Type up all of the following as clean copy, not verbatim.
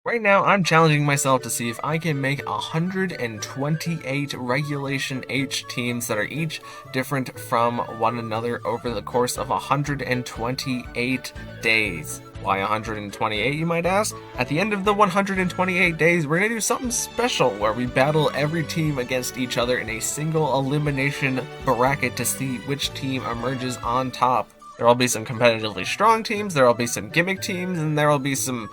Right now, I'm challenging myself to see if I can make 128 Regulation H teams that are each different from one another over the course of 128 days. Why 128, you might ask? At the end of the 128 days, we're going to do something special where we battle every team against each other in a single elimination bracket to see which team emerges on top. There will be some competitively strong teams, there will be some gimmick teams, and there will be some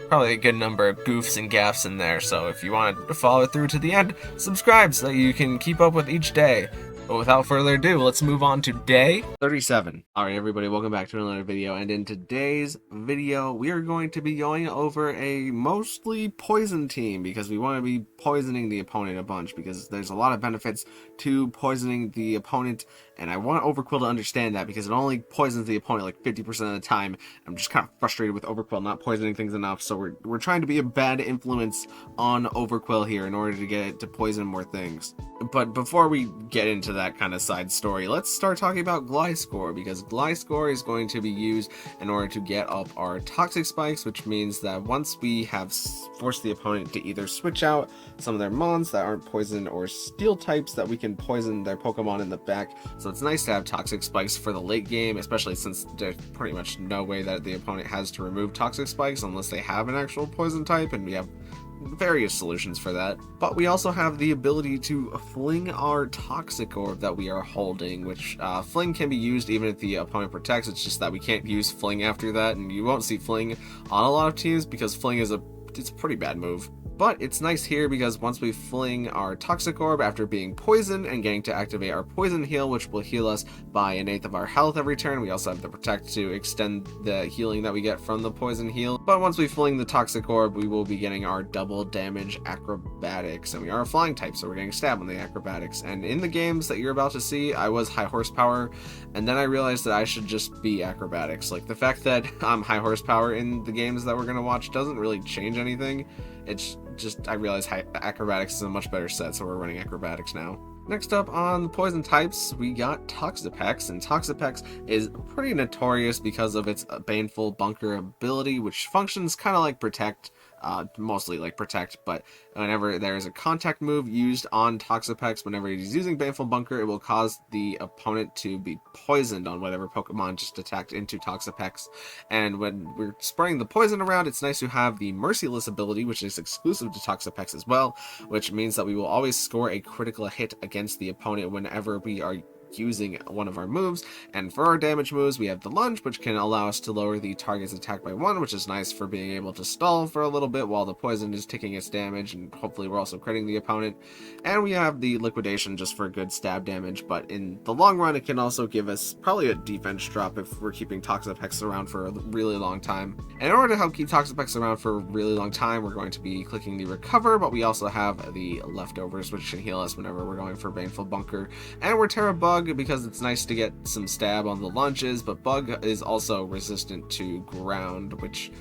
probably a good number of goofs and gaffs in there, so if you want to follow through to the end, subscribe so that you can keep up with each day. But without further ado, let's move on to day 37. Alright everybody, welcome back to another video, and in today's video, we are going to be going over a mostly poison team, because we want to be poisoning the opponent a bunch, because there's a lot of benefits to poisoning the opponent, and I want Overqwil to understand that, because it only poisons the opponent like 50% of the time. I'm just kind of frustrated with Overqwil not poisoning things enough, so we're trying to be a bad influence on Overqwil here in order to get it to poison more things. But before we get into that kind of side story, let's start talking about Gliscor, because Gliscor is going to be used in order to get up our toxic spikes, which means that once we have forced the opponent to either switch out some of their mons that aren't poison or steel types, that we can poison their Pokemon in the back. So it's nice to have toxic spikes for the late game, especially since there's pretty much no way that the opponent has to remove toxic spikes unless they have an actual poison type, and we have various solutions for that. But we also have the ability to fling our toxic orb that we are holding, which fling can be used even if the opponent protects. It's just that we can't use fling after that, and you won't see fling on a lot of teams because fling is it's a pretty bad move. But it's nice here because once we fling our toxic orb after being poisoned and getting to activate our poison heal, which will heal us by 1/8 of our health every turn, we also have the protect to extend the healing that we get from the poison heal. But once we fling the toxic orb, we will be getting our double damage acrobatics, and we are a flying type, so we're getting stabbed on the acrobatics. And in the games that you're about to see, I was high horsepower, and then I realized that I should just be acrobatics. Like, the fact that I'm high horsepower in the games that we're going to watch doesn't really change anything. It's just, I realized acrobatics is a much better set, so we're running acrobatics now. Next up on the poison types, we got Toxapex, and Toxapex is pretty notorious because of its baneful bunker ability, which functions kind of like Protect, mostly like Protect, but whenever there is a contact move used on Toxapex, whenever he's using baneful bunker, it will cause the opponent to be poisoned on whatever Pokemon just attacked into Toxapex. And when we're spraying the poison around, it's nice to have the Merciless ability, which is exclusive to Toxapex as well, which means that we will always score a critical hit against the opponent whenever we are using one of our moves. And for our damage moves, we have the lunge, which can allow us to lower the target's attack by 1, which is nice for being able to stall for a little bit while the poison is taking its damage, and hopefully we're also critting the opponent. And we have the liquidation just for good stab damage, but in the long run it can also give us probably a defense drop if we're keeping Toxapex around for a really long time. And in order to help keep Toxapex around for a really long time, we're going to be clicking the recover, but we also have the leftovers, which can heal us whenever we're going for baneful bunker. And we're Terra Bug because it's nice to get some stab on the lunges, but Bug is also resistant to ground, which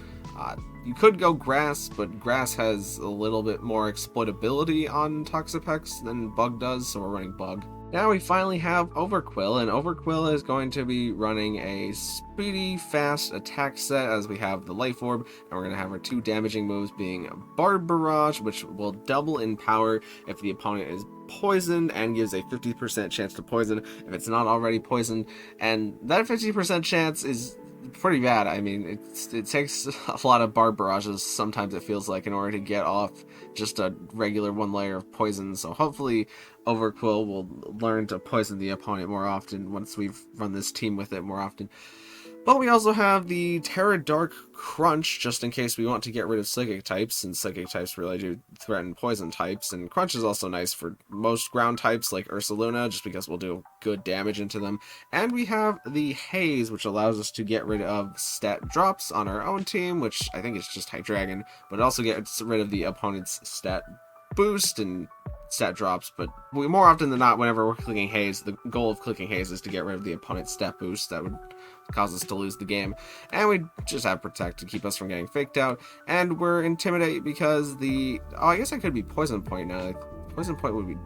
you could go grass, but grass has a little bit more exploitability on Toxapex than Bug does, so we're running Bug. Now we finally have Overqwil, and Overqwil is going to be running a speedy, fast attack set, as we have the Life Orb, and we're going to have our 2 damaging moves being Barb Barrage, which will double in power if the opponent is poisoned and gives a 50% chance to poison if it's not already poisoned, and that 50% chance is pretty bad. I mean, it takes a lot of Barb Barrages, sometimes it feels like, in order to get off just a regular 1 layer of poison, so hopefully Overqwil will learn to poison the opponent more often once we've run this team with it more often. But we also have the Terra Dark Crunch, just in case we want to get rid of Psychic types, since Psychic types really do threaten poison types, and Crunch is also nice for most ground types like Ursaluna, just because we'll do good damage into them. And we have the Haze, which allows us to get rid of stat drops on our own team, which I think is just Hydreigon, but it also gets rid of the opponent's stat boost and stat drops. But more often than not, whenever we're clicking Haze, the goal of clicking Haze is to get rid of the opponent's stat boost that would cause us to lose the game. And we just have Protect to keep us from getting faked out, and we're Intimidate because I guess I could be Poison Point now. Poison Point would be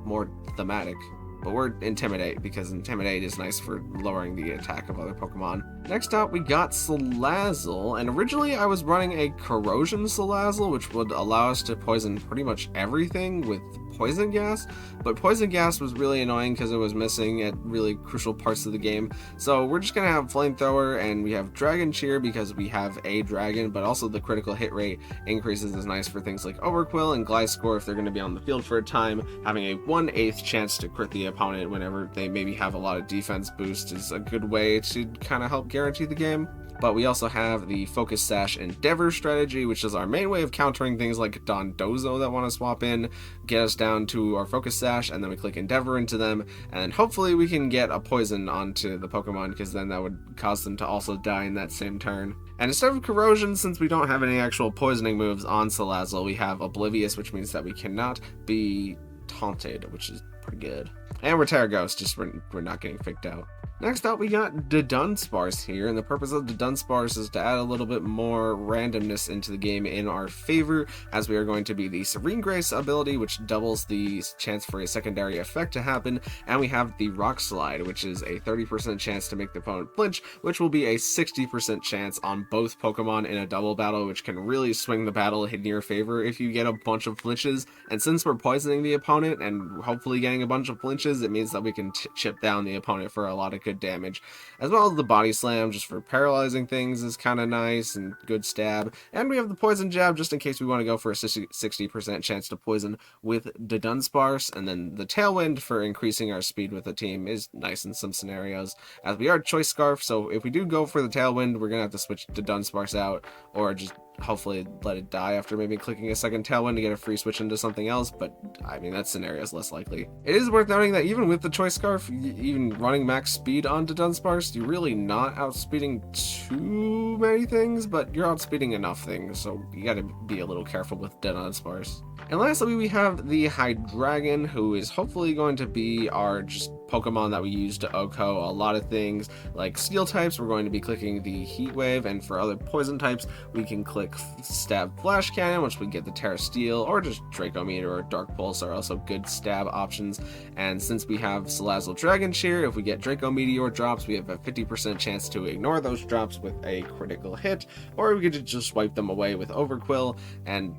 more thematic. but we're Intimidate, because Intimidate is nice for lowering the attack of other Pokemon. Next up, we got Salazzle, and originally I was running a Corrosion Salazzle, which would allow us to poison pretty much everything with Poison Gas, but Poison Gas was really annoying because it was missing at really crucial parts of the game. So we're just going to have Flamethrower, and we have Dragon Cheer because we have a dragon, but also the critical hit rate increases is nice for things like Overqwil and Gliscor if they're going to be on the field for a time. Having a 1/8 chance to crit the opponent whenever they maybe have a lot of defense boost is a good way to kind of help guarantee the game. But we also have the Focus Sash Endeavor strategy, which is our main way of countering things like Dondozo that want to swap in, get us down to our Focus Sash, and then we click Endeavor into them, and hopefully we can get a poison onto the Pokemon, because then that would cause them to also die in that same turn. And instead of Corrosion, since we don't have any actual poisoning moves on Salazzle, we have Oblivious, which means that we cannot be taunted, which is pretty good. And we're Terra Ghost, just we're not getting faked out. Next up, we got Dunsparce here, and the purpose of Dunsparce is to add a little bit more randomness into the game in our favor, as we are going to be the Serene Grace ability, which doubles the chance for a secondary effect to happen, and we have the Rock Slide, which is a 30% chance to make the opponent flinch, which will be a 60% chance on both Pokemon in a double battle, which can really swing the battle in your favor if you get a bunch of flinches. And since we're poisoning the opponent and hopefully getting a bunch of flinches, it means that we can chip down the opponent for a lot of good damage, as well as the Body Slam just for paralyzing things is kind of nice and good stab, and we have the Poison Jab just in case we want to go for a 60% chance to poison with the Dunsparce, and then the Tailwind for increasing our speed with the team is nice in some scenarios, as we are Choice Scarf, so if we do go for the Tailwind, we're gonna have to switch the Dunsparce out, or just hopefully let it die after maybe clicking a second Tailwind to get a free switch into something else, but I mean, that scenario is less likely. It is worth noting that even with the Choice Scarf, even running max speed onto Dunsparce, you're really not outspeeding too many things, but you're outspeeding enough things, so you gotta be a little careful with Dunsparce. And lastly, we have the Hydreigon, who is hopefully going to be our just Pokemon that we use to OHKO a lot of things. Like Steel types, we're going to be clicking the Heat Wave, and for other Poison types, we can click Stab Flash Cannon, which we get the Terra Steel, or just Draco Meteor or Dark Pulse are also good stab options. And since we have Salazzle Dragon Cheer, if we get Draco Meteor drops, we have a 50% chance to ignore those drops with a critical hit, or we could just wipe them away with Overqwil. And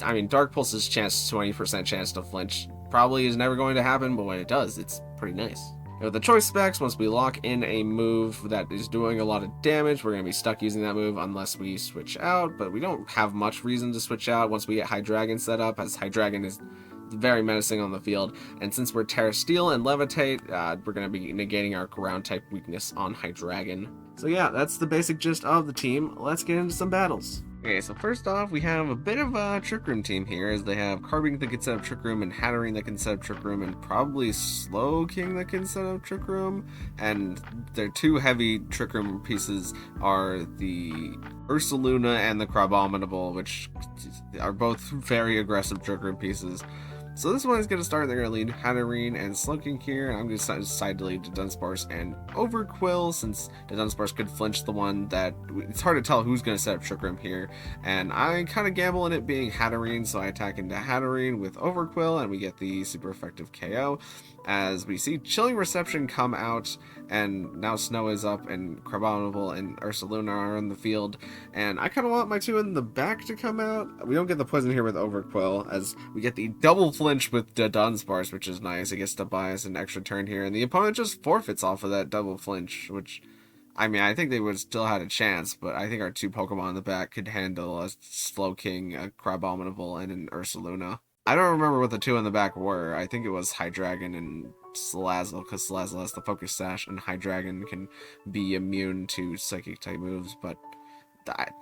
I mean, Dark Pulse's 20% chance to flinch probably is never going to happen, but when it does, it's pretty nice. With the choice specs, once we lock in a move that is doing a lot of damage, we're going to be stuck using that move unless we switch out, but we don't have much reason to switch out once we get Hydreigon set up, as Hydreigon is very menacing on the field, and since we're Terra Steel and Levitate, we're going to be negating our ground type weakness on Hydreigon. So yeah, that's the basic gist of the team. Let's get into some battles. Okay, so first off, we have a bit of a Trick Room team here, as they have Carbink that can set up Trick Room, and Hatterene that can set up Trick Room, and probably Slowking that can set up Trick Room, and their two heavy Trick Room pieces are the Ursaluna and the Crabominable, which are both very aggressive Trick Room pieces. So this one is going to start, they're going to lead Hatterene and Slowking here, and I'm going to decide to lead Dunsparce and Overqwil, since the Dunsparce could flinch the one that, it's hard to tell who's going to set up Trick Room here, and I kind of gamble in it being Hatterene, so I attack into Hatterene with Overqwil, and we get the super effective KO, as we see Chilling Reception come out, and now Snow is up, and Crabominable and Ursaluna are in the field, and I kind of want my two in the back to come out. We don't get the poison here with Overqwil, as we get the double flinch with the Dunsparce, which is nice. It gets to buy us an extra turn here, and the opponent just forfeits off of that double flinch, which, I mean, I think they would still had a chance, but I think our two Pokemon in the back could handle a Slowking, a Crabominable, and an Ursaluna. I don't remember what the two in the back were. I think it was Hydreigon and Salazzle, because Salazzle has the Focus Sash, and Hydreigon can be immune to Psychic type moves, but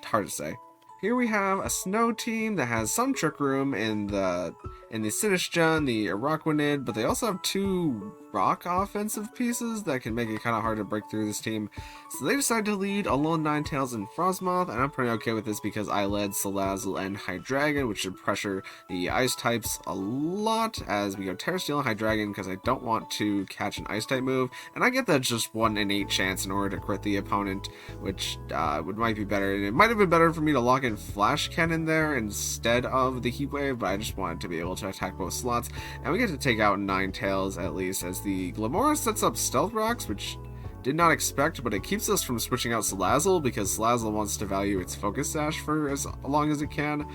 hard to say. Here we have a Snow team that has some Trick Room in the Sinistcha, the Araquanid, but they also have two rock offensive pieces that can make it kind of hard to break through this team. So they decide to lead Alolan Ninetales and Frostmoth, and I'm pretty okay with this because I led Salazzle and Hydreigon, which should pressure the ice types a lot, as we go Terra Steel and Hydreigon because I don't want to catch an ice type move, and I get that just 1 in 8 chance in order to crit the opponent, which might be better, and it might have been better for me to lock in Flash Cannon there instead of the Heat Wave, but I just wanted to be able to attack both slots, and we get to take out Ninetales at least, as the Glamora sets up Stealth Rocks, which did not expect, but it keeps us from switching out Salazzle because Salazzle wants to value its Focus Sash for as long as it can.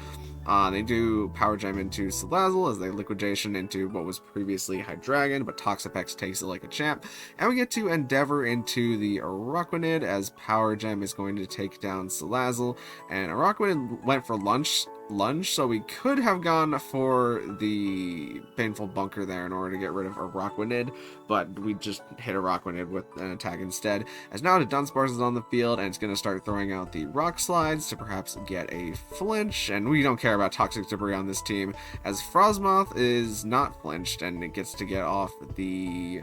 They do Power Gem into Salazzle as they Liquidation into what was previously Hydreigon, but Toxapex takes it like a champ. And we get to Endeavor into the Araquanid as Power Gem is going to take down Salazzle. And Araquanid went for lunge, so we could have gone for the Painful Bunker there in order to get rid of Araquanid, but we just hit Araquanid with an attack instead. As now the Dunsparce is on the field, and it's going to start throwing out the Rock Slides to perhaps get a flinch, and we don't care about Toxic Debris on this team, as Frostmoth is not flinched, and it gets to get off the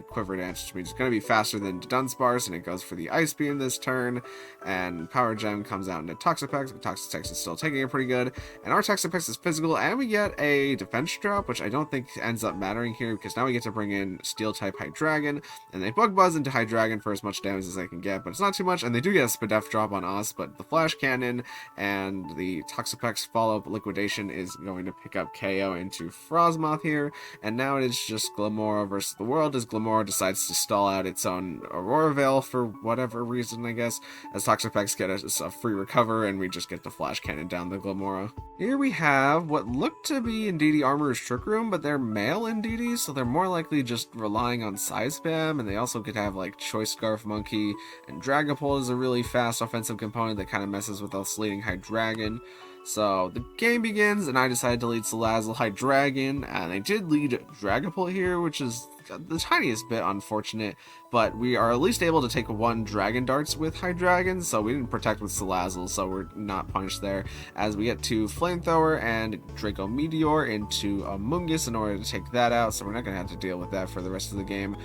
Quiver Dance, which means it's going to be faster than Dunsparce, and it goes for the Ice Beam this turn, and Power Gem comes out into Toxapex, but Toxapex is still taking it pretty good, and our Toxapex is physical, and we get a defense drop, which I don't think ends up mattering here, because now we get to bring in Steel-type Hydreigon, and they Bug Buzz into Hydreigon for as much damage as they can get, but it's not too much, and they do get a Spadef drop on us, but the Flash Cannon and the Toxapex follow-up Liquidation is going to pick up KO into Frostmoth here, and now it is just Glamora versus the world, as Glamora decides to stall out its own Aurora Veil for whatever reason, I guess, as Toxapex get a free recover, and we just get the Flash Cannon down the Glamora. Here we have what looked to be Indeedee Armorer's Trick Room, but they're male Indeedee, so they're more likely just relying on side spam, and they also could have like Choice Scarf Monkey, and Dragapult is a really fast offensive component that kind of messes with us leading Hydreigon. So the game begins, and I decided to lead Salazzle Hydreigon, and I did lead Dragapult here, which is the tiniest bit unfortunate, but we are at least able to take one Dragon Darts with Hydreigon, so we didn't protect with Salazzle, so we're not punished there, as we get to Flamethrower and Draco Meteor into Amoonguss in order to take that out, so we're not going to have to deal with that for the rest of the game.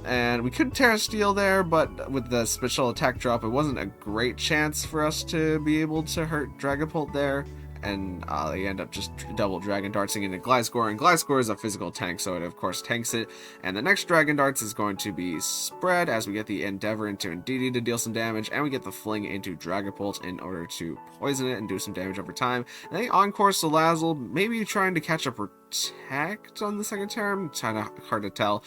And we could Terra Steel there, but with the special attack drop, it wasn't a great chance for us to be able to hurt Dragapult there. And they end up just double Dragon Dartsing into Gliscor, and Gliscor is a physical tank, so it of course tanks it. And the next Dragon Darts is going to be Spread, as we get the Endeavor into Indeedee to deal some damage, and we get the Fling into Dragapult in order to poison it and do some damage over time. And then Encore Salazzle, maybe trying to catch a Protect on the second term, kind of hard to tell.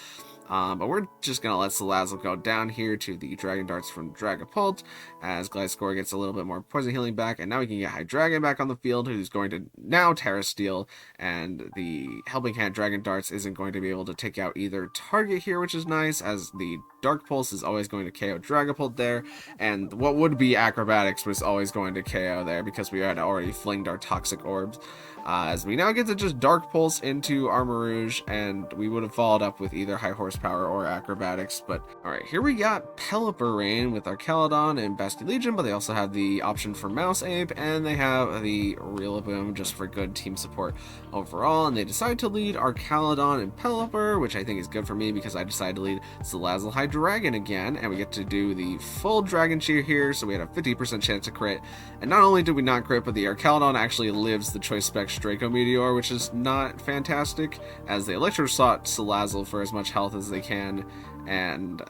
But we're just going to let Salazzle go down here to the Dragon Darts from Dragapult, as Gliscor gets a little bit more poison healing back, and now we can get Hydreigon back on the field, who's going to now Terra Steel, and the Helping Hand Dragon Darts isn't going to be able to take out either target here, which is nice, as the Dark Pulse is always going to KO Dragapult there, and what would be Acrobatics was always going to KO there, because we had already flinged our Toxic Orbs. As we now get to just Dark Pulse into Armarouge, and we would have followed up with either High Horsepower or Acrobatics, but alright, here we got Pelipper Rain with our Caledon and Basculegion, but they also have the option for Mouse Ape, and they have the Rillaboom just for good team support overall, and they decide to lead our Caledon and Pelipper, which I think is good for me because I decided to lead Salazzle Hydreigon again, and we get to do the full Dragon Cheer here, so we had a 50% chance to crit, and not only did we not crit, but the Arcaladon actually lives the Choice Spec Draco Meteor, which is not fantastic, as they Electroshock Salazzle for as much health as they can, and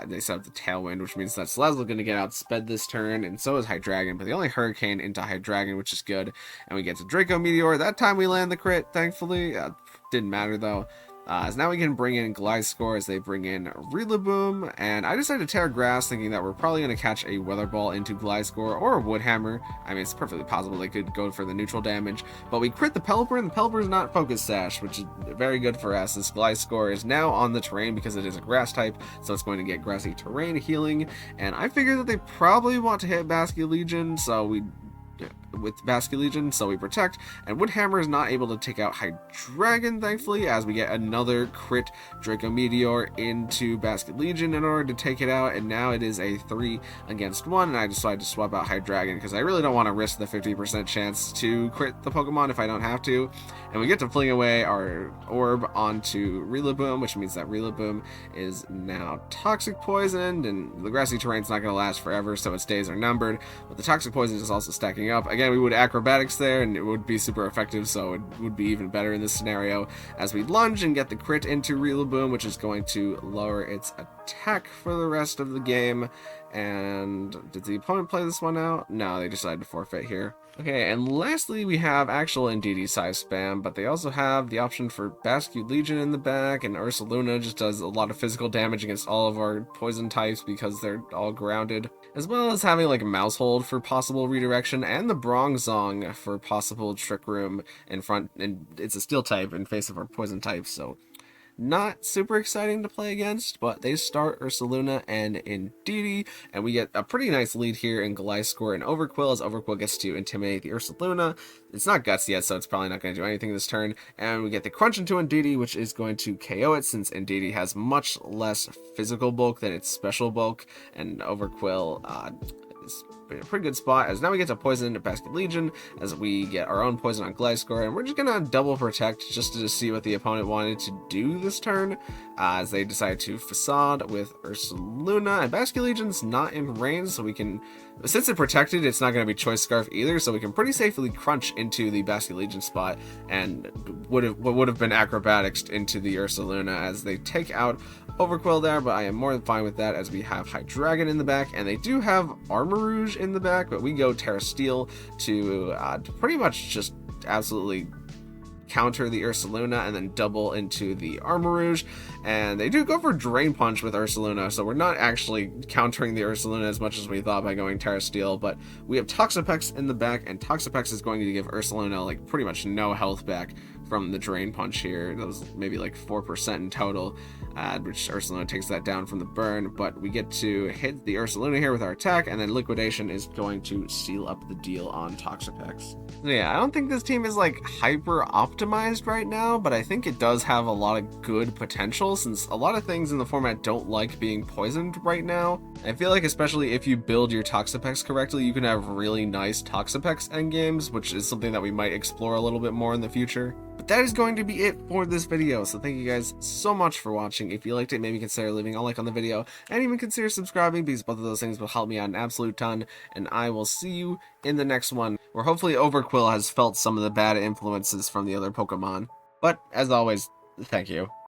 they set up the Tailwind, which means that Salazzle is going to get outsped this turn, and so is Hydreigon, but they only Hurricane into Hydreigon, which is good, and we get to Draco Meteor. That time we land the crit, thankfully. Didn't matter though. As now we can bring in Gliscor as they bring in Rillaboom, and I decided to Terra Grass, thinking that we're probably going to catch a Weather Ball into Gliscor or a Wood Hammer. I mean, it's perfectly possible they could go for the neutral damage, but we crit the Pelipper, and the Pelipper is not Focus Sash, which is very good for us, as Gliscor is now on the terrain because it is a Grass type, so it's going to get Grassy Terrain healing, and I figured that they probably want to hit Basculegion, so we protect, and Woodhammer is not able to take out Hydreigon, thankfully, as we get another crit Draco Meteor into Basculegion in order to take it out, and now it is a 3 against 1, and I decided to swap out Hydreigon because I really don't want to risk the 50% chance to crit the Pokemon if I don't have to, and we get to fling away our orb onto Rillaboom, which means that Rillaboom is now Toxic Poisoned, and the Grassy Terrain's not going to last forever, so its days are numbered, but the Toxic Poison is also stacking up. Again, we would Acrobatics there, and it would be super effective, so it would be even better in this scenario, as we lunge and get the crit into Rillaboom, which is going to lower its attack for the rest of the game. And did the opponent play this one out? No, they decided to forfeit here. Okay, and lastly, we have actual Indeedee size spam, but they also have the option for Basque Legion in the back, and Ursaluna just does a lot of physical damage against all of our poison types because they're all grounded, as well as having like a Mousehold for possible redirection, and the Bronzong for possible Trick Room in front, and it's a Steel type in face of our poison types, so not super exciting to play against, but they start Ursaluna and Indeedee, and we get a pretty nice lead here in Gliscor and Overqwil, as Overqwil gets to intimidate the Ursaluna. It's not Guts yet, so it's probably not going to do anything this turn, and we get the Crunch into Indeedee, which is going to KO it, since Indeedee has much less physical bulk than its special bulk, and Overqwil is in a pretty good spot, as now we get to poison Basket Legion, as we get our own poison on Gliscor, and we're just gonna double protect just to see what the opponent wanted to do this turn, as they decided to Facade with Ursaluna, and Basket Legion's not in range, so we can, since it's protected, it's not going to be Choice Scarf either, so we can pretty safely crunch into the Basket Legion spot, and what would have been acrobatics into the Ursaluna as they take out Overqwil there, but I am more than fine with that, as we have Hydreigon in the back, and they do have Armarouge in the back, but we go Terra Steel to pretty much just absolutely counter the Ursaluna and then double into the Armarouge, and they do go for Drain Punch with Ursaluna, so we're not actually countering the Ursaluna as much as we thought by going Terra Steel, but we have Toxapex in the back, and Toxapex is going to give Ursaluna like pretty much no health back from the Drain Punch here. That was maybe like 4% in total, which Ursaluna takes that down from the burn, but we get to hit the Ursaluna here with our attack, and then Liquidation is going to seal up the deal on Toxapex. So yeah, I don't think this team is like hyper optimized right now, but I think it does have a lot of good potential, since a lot of things in the format don't like being poisoned right now. I feel like especially if you build your Toxapex correctly, you can have really nice Toxapex endgames, which is something that we might explore a little bit more in the future. But that is going to be it for this video, so thank you guys so much for watching. If you liked it, maybe consider leaving a like on the video, and even consider subscribing, because both of those things will help me out an absolute ton, and I will see you in the next one, where hopefully Overqwil has felt some of the bad influences from the other Pokemon. But, as always, thank you.